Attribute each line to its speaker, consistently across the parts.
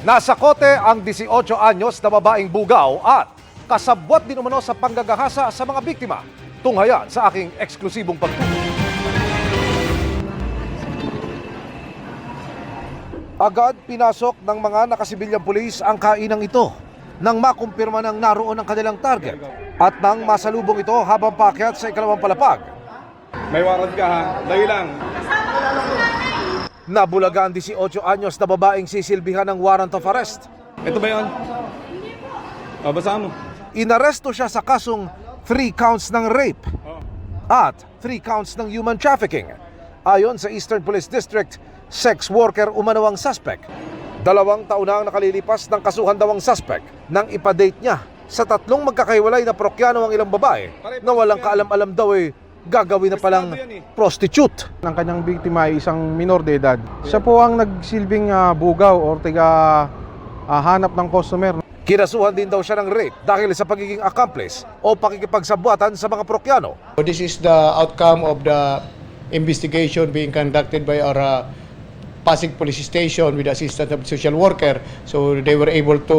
Speaker 1: Nasa kote ang 18 anyos na babaeng bugaw at kasabwat din umano sa panggagahasa sa mga biktima. Tunghayan sa aking eksklusibong pagtutok. Agad pinasok ng mga nakasibilyang pulis ang kainang ito nang makumpirma ng naroon ang kanilang target at nang masalubong ito habang paakyat sa ikalawang palapag.
Speaker 2: May warrant ka ha? Dali lang.
Speaker 1: Nabulaga ang 18 anyos na babaeng sisilbihan ng warrant of arrest.
Speaker 2: Ito ba yun? O, basahan mo.
Speaker 1: Inaresto siya sa kasong 3 counts ng rape at 3 counts ng human trafficking. Ayon sa Eastern Police District, sex worker umano ang suspect. 2 taon na ang nakalilipas ng kasuhan daw ang suspect nang ipadate niya sa 3 magkakahiwalay na parokyano ang ilang babae na walang kaalam-alam daw gagawin na palang prostitute.
Speaker 3: Ang kanyang biktima ay isang minor de edad. Siya po ang nagsilbing bugaw o hanap ng customer.
Speaker 1: Kinasuhan din daw siya ng rape dahil sa pagiging accomplice o pakikipagsabwatan sa mga parokyano.
Speaker 4: This is the outcome of the investigation being conducted by our Pasig Police Station with the assistance of social worker. So they were able to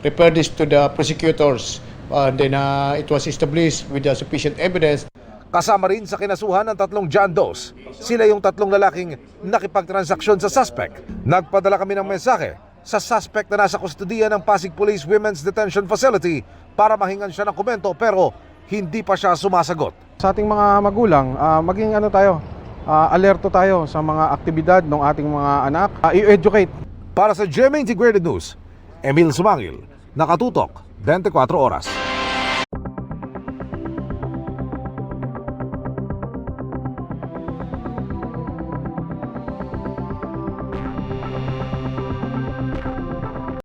Speaker 4: refer this to the prosecutors. Then it was established with the sufficient evidence.
Speaker 1: Kasama rin sa kinasuhan ng 3 John Does. Sila yung 3 lalaking nakipagtransaksyon sa suspect. Nagpadala kami ng mensahe sa suspect na nasa kustudiya ng Pasig Police Women's Detention Facility para mahingan siya ng komento pero hindi pa siya sumasagot.
Speaker 3: Sa ating mga magulang, maging alerto tayo sa mga aktibidad ng ating mga anak. I-educate.
Speaker 1: Para sa GMA Integrated News, Emil Sumangil, Nakatutok, 24 Oras.